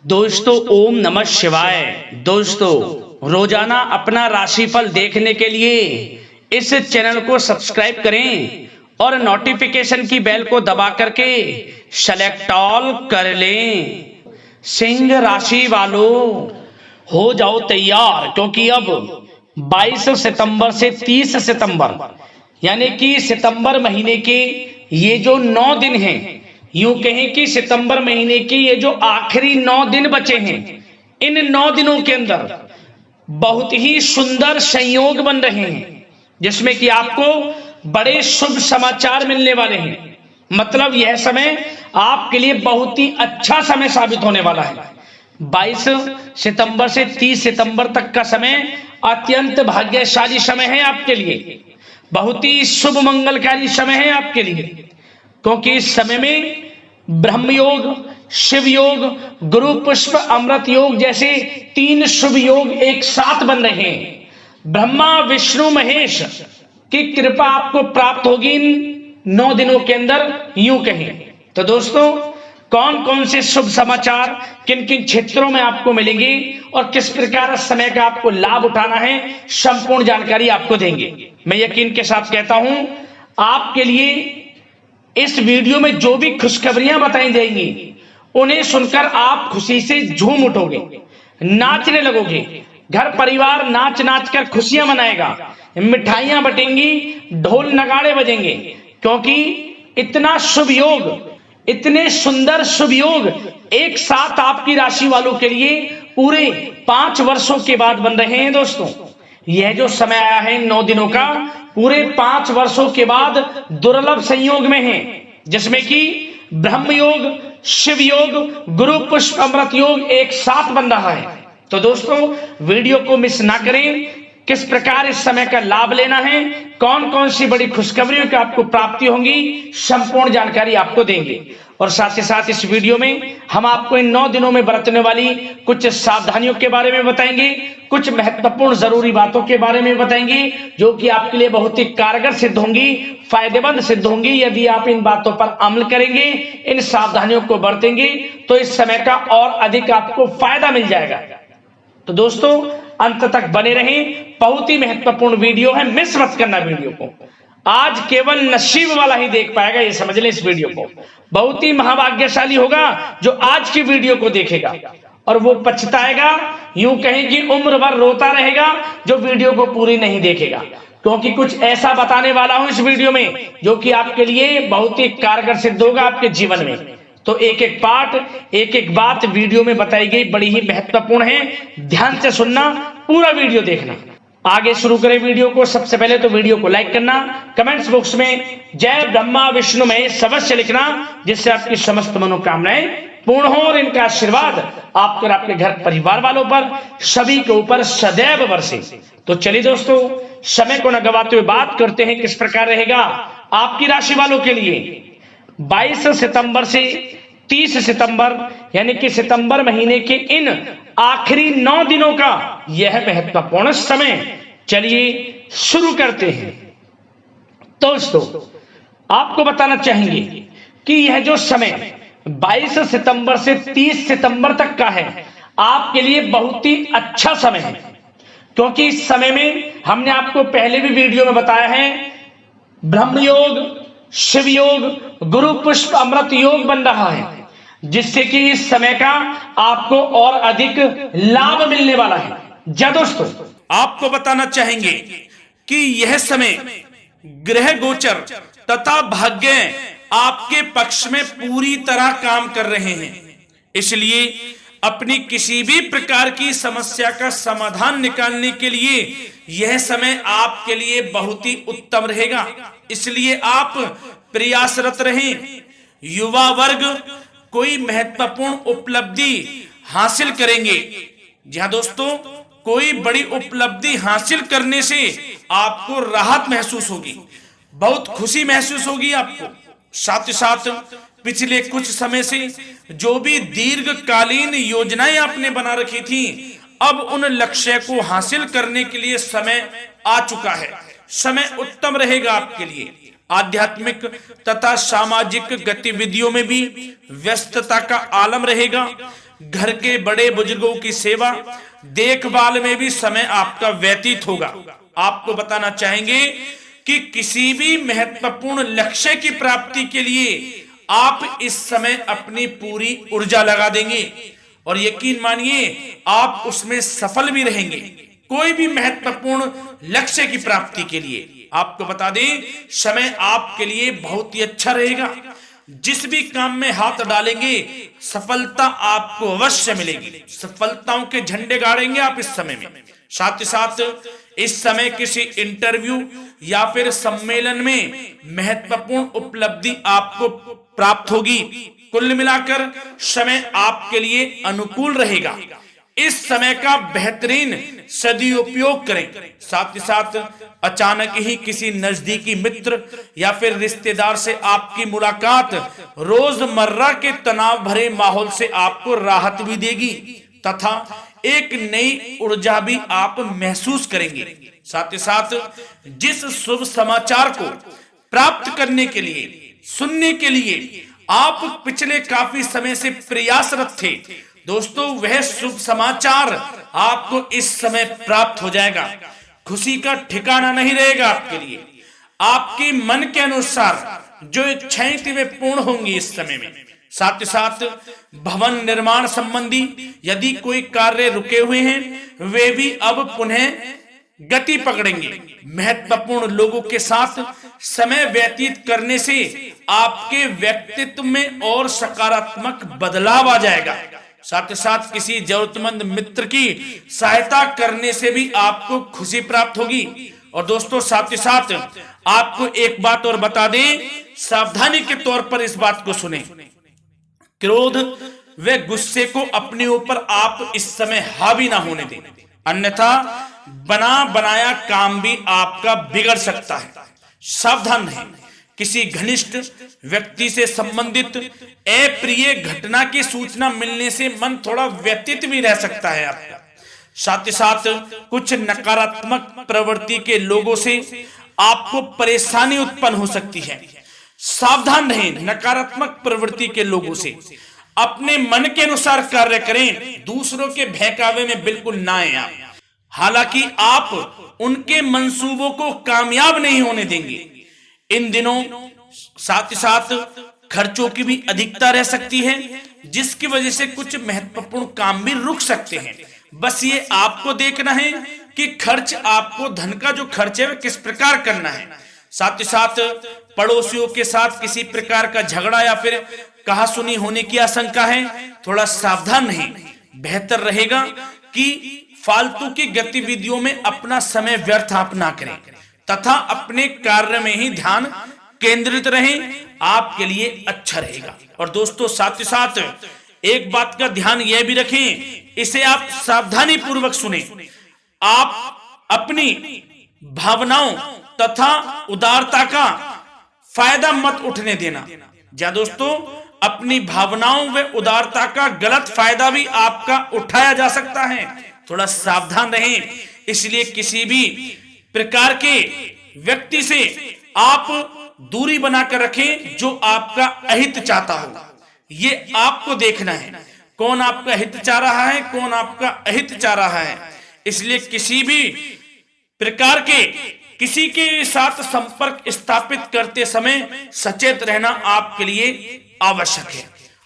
दोस्तों ओम नमः शिवाय। दोस्तों रोजाना अपना राशिफल देखने के लिए इस चैनल को सब्सक्राइब करें और नोटिफिकेशन की बेल को दबा करके सेलेक्ट ऑल कर लें। सिंह राशि वालों हो जाओ तैयार, क्योंकि अब 22 सितंबर से 30 सितंबर यानी कि सितंबर महीने के ये जो 9 दिन हैं, यूं कहें कि सितंबर महीने की ये जो आखिरी 9 दिन बचे हैं, इन 9 दिनों के अंदर बहुत ही सुंदर संयोग बन रहे हैं, जिसमें कि आपको बड़े शुभ समाचार मिलने वाले हैं। मतलब यह समय आपके लिए बहुत ही अच्छा समय साबित होने वाला है। 22 सितंबर से 30 सितंबर तक का समय अत्यंत भाग्यशाली समय है आपके लिए, बहुत ही शुभ मंगलकारी समय है आपके लिए, क्योंकि इस समय में ब्रह्म योग, शिव योग, गुरु पुष्प अमृत योग जैसे 3 शुभ योग एक साथ बन रहे हैं। ब्रह्मा विष्णु महेश की कृपा आपको प्राप्त होगी इन 9 दिनों के अंदर, यूं कहें तो। दोस्तों कौन कौन से शुभ समाचार किन किन क्षेत्रों में आपको मिलेंगे और किस प्रकार इस समय का आपको लाभ उठाना है, संपूर्ण जानकारी आपको देंगे। मैं यकीन के साथ कहता हूं आपके लिए इस वीडियो में जो भी खुशखबरियां बताई जाएंगी उन्हें सुनकर आप खुशी से झूम उठोगे, नाचने लगोगे। घर परिवार नाच नाच कर खुशियां मनाएगा, मिठाइयां बटेंगी, ढोल नगाड़े बजेंगे, क्योंकि इतना शुभ योग, इतने सुंदर शुभ योग एक साथ आपकी राशि वालों के लिए पूरे 5 वर्षों के बाद बन रहे हैं। दोस्तों यह जो समय आया है 9 दिनों का, पूरे 5 वर्षों के बाद दुर्लभ संयोग में है, जिसमें कि ब्रह्म योग, शिव योग, गुरु पुष्प अमृत योग एक साथ बन रहा है। तो दोस्तों वीडियो को मिस ना करें। किस प्रकार इस समय का लाभ लेना है, कौन कौन सी बड़ी खुशखबरियों की आपको प्राप्ति होंगी, संपूर्ण जानकारी आपको देंगे। और साथ ही साथ इस वीडियो में हम आपको इन 9 दिनों में बरतने वाली कुछ सावधानियों के बारे में बताएंगे, कुछ महत्वपूर्ण जरूरी बातों के बारे में बताएंगे, जो कि आपके लिए बहुत ही कारगर सिद्ध होंगी, फायदेमंद सिद्ध होंगी। यदि आप इन बातों पर अमल करेंगे, इन सावधानियों को बरतेंगे, तो इस समय का और अधिक आपको फायदा मिल जाएगा। तो दोस्तों अंत तक बने रहें, बहुत ही महत्वपूर्ण वीडियो है, मिस मत करना वीडियो को। आज केवल नसीब वाला ही देख पाएगा, ये समझ लें इस वीडियो को। बहुत ही महाभाग्यशाली होगा जो आज की वीडियो को देखेगा, और वो पछताएगा, यूं कहें कि उम्र भर रोता रहेगा जो वीडियो को पूरी नहीं देखेगा, क्योंकि कुछ ऐसा बताने वाला हूं इस वीडियो में जो कि आपके लिए बहुत ही कारगर सिद्ध होगा आपके जीवन में। तो एक एक पार्ट, एक एक बात वीडियो में बताई गई बड़ी ही महत्वपूर्ण है, ध्यान से सुनना, पूरा वीडियो देखना। आगे शुरू करें वीडियो को। सबसे पहले तो वीडियो को लाइक करना, कमेंट्स बॉक्स में जय ब्रह्मा विष्णु महेश अवश्य लिखना, जिससे आपकी समस्त मनोकामनाएं पूर्ण हो और इनका आशीर्वाद आप पर, आपके घर परिवार वालों पर, सभी के ऊपर सदैव बरसे। तो चलिए दोस्तों समय को न गवाते हुए बात करते हैं किस प्रकार रहेगा आपकी राशि वालों के लिए 22 सितंबर से 30 सितंबर यानी कि सितंबर महीने के इन आखिरी 9 दिनों का यह महत्वपूर्ण समय। चलिए शुरू करते हैं। दोस्तों आपको बताना चाहेंगे कि यह जो समय 22 सितंबर से 30 सितंबर तक का है आपके लिए बहुत ही अच्छा समय है, क्योंकि इस समय में हमने आपको पहले भी वीडियो में बताया है ब्रह्म योग, शिव योग, गुरु पुष्प अमृत योग बन रहा है, जिससे कि इस समय का आपको और अधिक लाभ मिलने वाला है। जा दोस्तों आपको बताना चाहेंगे कि यह समय ग्रह गोचर तथा भाग्य आपके पक्ष में पूरी तरह काम कर रहे हैं, इसलिए अपनी किसी भी प्रकार की समस्या का समाधान निकालने के लिए यह समय आपके लिए बहुत ही उत्तम रहेगा। इसलिए आप प्रयासरत रहें। युवा वर्ग कोई महत्वपूर्ण उपलब्धि हासिल करेंगे। जी हाँ दोस्तों, कोई बड़ी उपलब्धि हासिल करने से आपको राहत महसूस होगी, बहुत खुशी महसूस होगी आपको। साथ ही साथ पिछले कुछ समय से जो भी दीर्घकालीन योजनाएं आपने बना रखी थी, अब उन लक्ष्य को हासिल करने के लिए समय आ चुका है। समय उत्तम रहेगा आपके लिए। आध्यात्मिक तथा सामाजिक गतिविधियों में भी व्यस्तता का आलम रहेगा। घर के बड़े बुजुर्गों की सेवा देखभाल में भी समय आपका व्यतीत होगा। आपको बताना चाहेंगे कि किसी भी महत्वपूर्ण लक्ष्य की प्राप्ति के लिए आप इस समय अपनी पूरी ऊर्जा लगा देंगे और यकीन मानिए आप उसमें सफल भी रहेंगे। कोई भी महत्वपूर्ण लक्ष्य की प्राप्ति के लिए आपको बता दें, समय आपके लिए बहुत ही अच्छा रहेगा। जिस भी काम में हाथ डालेंगे सफलता आपको अवश्य मिलेगी। सफलताओं के झंडे गाड़ेंगे आप इस समय में। साथ ही साथ इस समय किसी इंटरव्यू या फिर सम्मेलन में महत्वपूर्ण उपलब्धि आपको प्राप्त होगी। कुल मिलाकर समय आपके लिए अनुकूल रहेगा। इस समय का बेहतरीन सदुपयोग करें। साथ ही साथ अचानक ही किसी नजदीकी मित्र या फिर रिश्तेदार से आपकी मुलाकात रोजमर्रा के तनाव भरे माहौल से आपको राहत भी देगी तथा एक नई ऊर्जा भी आप महसूस करेंगे। साथ ही साथ जिस शुभ समाचार को प्राप्त करने के लिए, सुनने के लिए आप पिछले काफी समय से प्रयासरत थे दोस्तों, वह शुभ समाचार आपको इस समय प्राप्त हो जाएगा। खुशी का ठिकाना नहीं रहेगा आपके लिए। आपके मन के अनुसार जो इच्छाएं थी वे पूर्ण होंगी इस समय में। साथ ही साथ भवन निर्माण संबंधी यदि कोई कार्य रुके हुए हैं वे भी अब पुनः गति पकड़ेंगे। महत्वपूर्ण लोगों के साथ समय व्यतीत करने से आपके व्यक्तित्व में और सकारात्मक बदलाव आ जाएगा। साथ ही साथ किसी जरूरतमंद मित्र की सहायता करने से भी आपको खुशी प्राप्त होगी। और दोस्तों साथ ही साथ आपको एक बात और बता दें, सावधानी के तौर पर इस बात को सुने। क्रोध व गुस्से को अपने ऊपर आप इस समय हावी ना होने दें, अन्यथा बना बनाया काम भी आपका बिगड़ सकता है। सावधान रहें। किसी घनिष्ठ व्यक्ति से संबंधित अप्रिय घटना की सूचना मिलने से मन थोड़ा व्यतीत भी रह सकता है आपका। साथ ही साथ कुछ नकारात्मक प्रवृत्ति के लोगों से आपको परेशानी उत्पन्न हो सकती है। सावधान रहें नकारात्मक प्रवृत्ति के लोगों से। अपने मन के अनुसार कार्य करें, दूसरों के बहकावे में बिल्कुल ना आए आप। हालांकि आप उनके मंसूबों को कामयाब नहीं होने देंगे। इन दिनों साथ ही साथ खर्चों की भी अधिकता रह सकती है, जिसकी वजह से कुछ महत्वपूर्ण काम भी रुक सकते हैं। बस ये आपको देखना है कि खर्च, आपको धन का जो खर्च है वह किस प्रकार करना है। साथ ही साथ पड़ोसियों के साथ किसी प्रकार का झगड़ा या फिर कहासुनी होने की आशंका है, थोड़ा सावधान रहें। बेहतर रहेगा कि फालतू की गतिविधियों में अपना समय व्यर्थ आप ना करें तथा अपने कार्य में ही ध्यान केंद्रित रहें, आपके लिए अच्छा रहेगा। और दोस्तों साथ ही साथ एक बात का ध्यान यह भी रखें, इसे आप सावधानी पूर्वक सुने। आप अपनी भावनाओं तथा उदारता का फायदा मत उठने देना। या दोस्तों अपनी भावनाओं व उदारता का गलत फायदा भी आपका उठाया जा सकता है, थोड़ा सावधान रहें। इसलिए किसी भी प्रकार के व्यक्ति से आप दूरी बनाकर रखें जो आपका अहित चाहता हो। ये आपको देखना है, कौन आपका हित चाह रहा है, कौन आपका अहित चाह रहा है। इसलिए किसी भी प्रकार के किसी के साथ संपर्क स्थापित करते समय सचेत रहना आपके लिए आवश्यक है।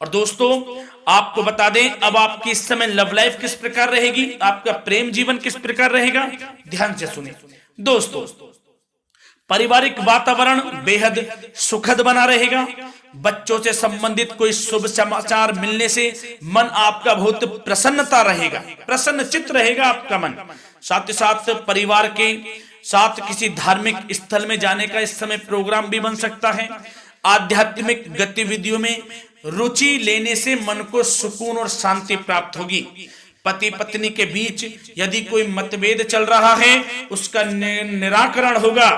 और दोस्तों आपको बता दें, अब आपकी इस समय लव लाइफ किस प्रकार रहेगी, आपका प्रेम जीवन किस प्रकार रहेगा, ध्यान से सुने। दोस्तों पारिवारिक वातावरण बेहद सुखद बना रहेगा। बच्चों से संबंधित कोई शुभ समाचार मिलने से मन आपका बहुत प्रसन्नता रहेगा, प्रसन्न चित्त रहेगा आपका मन। साथ ही साथ परिवार के साथ किसी धार्मिक स्थल में जाने का इस समय प्रोग्राम भी बन सकता है। आध्यात्मिक गतिविधियों में रुचि लेने से मन को सुकून और शांति प्राप्त होगी। पति पत्नी के बीच यदि कोई मतभेद चल रहा है उसका निराकरण होगा,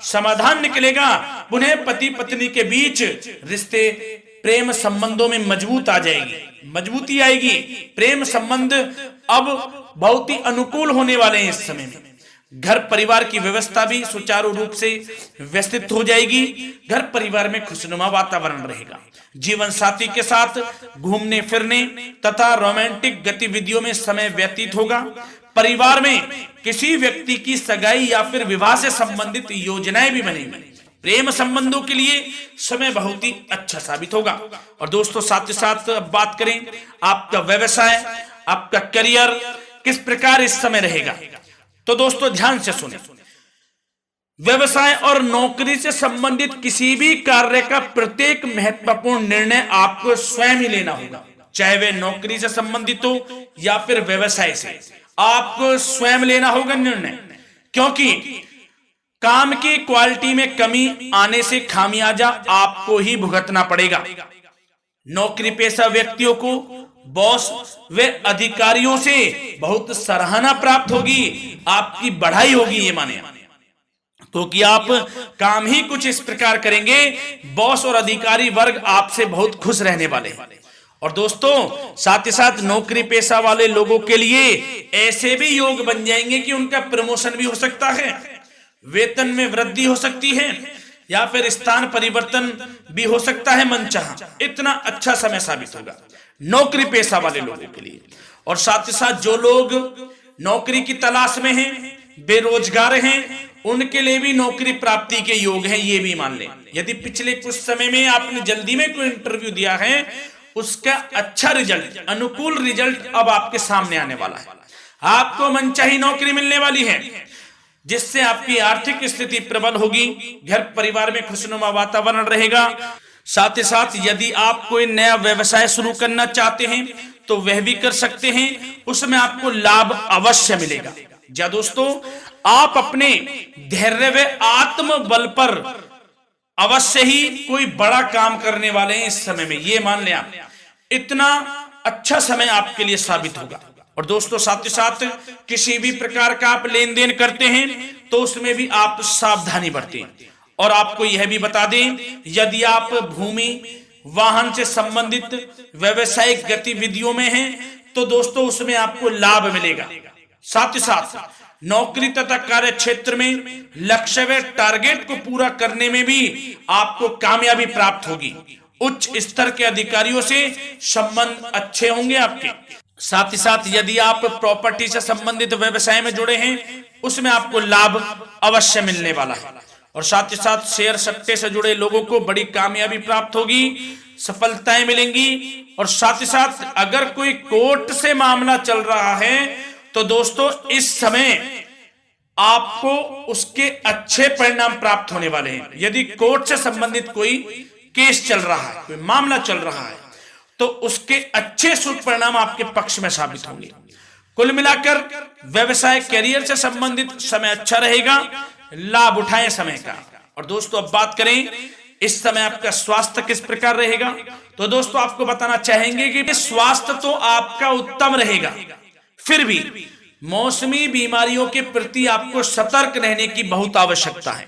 समाधान निकलेगा। पुनः पति पत्नी के बीच रिश्ते प्रेम संबंधों में मजबूत आ जाएगी, मजबूती आएगी। प्रेम संबंध अब बहुत ही अनुकूल होने वाले हैं इस समय में। घर परिवार की व्यवस्था भी सुचारू रूप से व्यवस्थित हो जाएगी। घर परिवार में खुशनुमा वातावरण रहेगा। जीवन साथी के साथ घूमने फिरने तथा रोमांटिक गतिविधियों में समय व्यतीत होगा। परिवार में किसी व्यक्ति की सगाई या फिर विवाह से संबंधित योजनाएं भी बनेंगी। प्रेम संबंधों के लिए समय बहुत ही अच्छा साबित होगा। और दोस्तों साथ ही साथ बात करें आपका व्यवसाय, आपका करियर किस प्रकार इस समय रहेगा, तो दोस्तों ध्यान से सुने। व्यवसाय और नौकरी से संबंधित किसी भी कार्य का प्रत्येक महत्वपूर्ण निर्णय आपको स्वयं ही लेना होगा, चाहे वे नौकरी से संबंधित हो या फिर व्यवसाय से। आपको स्वयं लेना होगा निर्णय, क्योंकि काम की क्वालिटी में कमी आने से खामियाजा आपको ही भुगतना पड़ेगा। नौकरी पेशा व्यक्तियों को बॉस व अधिकारियों से बहुत सराहना प्राप्त होगी, आपकी बढ़ाई होगी, ये माने तो कि आप काम ही कुछ इस प्रकार करेंगे, बॉस और अधिकारी वर्ग आपसे बहुत खुश रहने वाले हैं। और दोस्तों साथ ही साथ नौकरी पेशा वाले लोगों के लिए ऐसे भी योग बन जाएंगे कि उनका प्रमोशन भी हो सकता है, वेतन में वृद्धि हो सकती है, या फिर स्थान परिवर्तन भी हो सकता है मनचाहा। इतना अच्छा समय साबित होगा नौकरी पेशा वाले लोगों के लिए। और साथ ही साथ जो लोग नौकरी की तलाश में हैं, बेरोजगार हैं, उनके लिए भी नौकरी प्राप्ति के योग हैं, ये भी मान लें। यदि पिछले कुछ समय में आपने जल्दी में कोई इंटरव्यू दिया है, उसका अच्छा रिजल्ट, अनुकूल रिजल्ट अब आपके सामने आने वाला है। आपको मनचाही नौकरी मिलने वाली है, जिससे आपकी आर्थिक स्थिति प्रबल होगी। घर परिवार में खुशनुमा वातावरण रहेगा। साथ ही साथ यदि आप कोई नया व्यवसाय शुरू करना चाहते हैं तो वह भी कर सकते हैं, उसमें आपको लाभ अवश्य मिलेगा। जा दोस्तों, आप अपने धैर्य व आत्मबल पर अवश्य ही कोई बड़ा काम करने वाले हैं इस समय में, ये मान लें आप। इतना अच्छा समय आपके लिए साबित होगा। और दोस्तों साथ ही साथ किसी भी प्रकार का आप लेन देन करते हैं तो उसमें भी आप सावधानी बरतें। और आपको यह भी बता दें, यदि आप भूमि वाहन से संबंधित व्यावसायिक गतिविधियों में हैं तो दोस्तों उसमें आपको लाभ मिलेगा। साथ ही साथ नौकरी तथा कार्य क्षेत्र में लक्ष्य व टारगेट को पूरा करने में भी आपको कामयाबी प्राप्त होगी। उच्च स्तर के अधिकारियों से संबंध अच्छे होंगे आपके। साथ ही साथ यदि आप प्रॉपर्टी से संबंधित व्यवसाय में जुड़े हैं, उसमें आपको लाभ अवश्य मिलने वाला है। और साथ ही साथ शेयर सट्टे से जुड़े लोगों को बड़ी कामयाबी प्राप्त होगी, सफलताएं मिलेंगी। और साथ ही साथ अगर कोई कोर्ट से मामला चल रहा है तो दोस्तों इस समय आपको उसके अच्छे परिणाम प्राप्त होने वाले हैं। यदि कोर्ट से संबंधित कोई केस चल रहा है, कोई मामला चल रहा है, तो उसके अच्छे शुभ परिणाम आपके पक्ष में साबित होंगे। कुल मिलाकर व्यवसाय करियर से संबंधित समय अच्छा रहेगा, लाभ उठाएं समय का। और दोस्तों अब बात करें इस समय आपका स्वास्थ्य किस प्रकार रहेगा, तो दोस्तों आपको बताना चाहेंगे कि स्वास्थ्य तो आपका उत्तम रहेगा, फिर भी मौसमी बीमारियों के प्रति आपको सतर्क रहने की बहुत आवश्यकता है।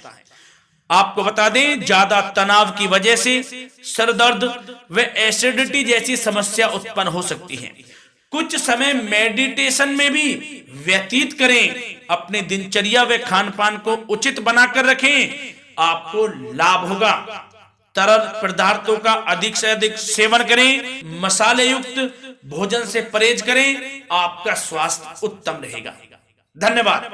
आपको बता दें, ज्यादा तनाव की वजह से सर दर्द व एसिडिटी जैसी समस्या उत्पन्न हो सकती है। कुछ समय मेडिटेशन में भी व्यतीत करें, अपनी दिनचर्या व खान पान को उचित बनाकर रखें, आपको लाभ होगा। तरल पदार्थों का अधिक से अधिक सेवन करें, मसाले युक्त भोजन से परहेज करें, आपका स्वास्थ्य उत्तम रहेगा। धन्यवाद।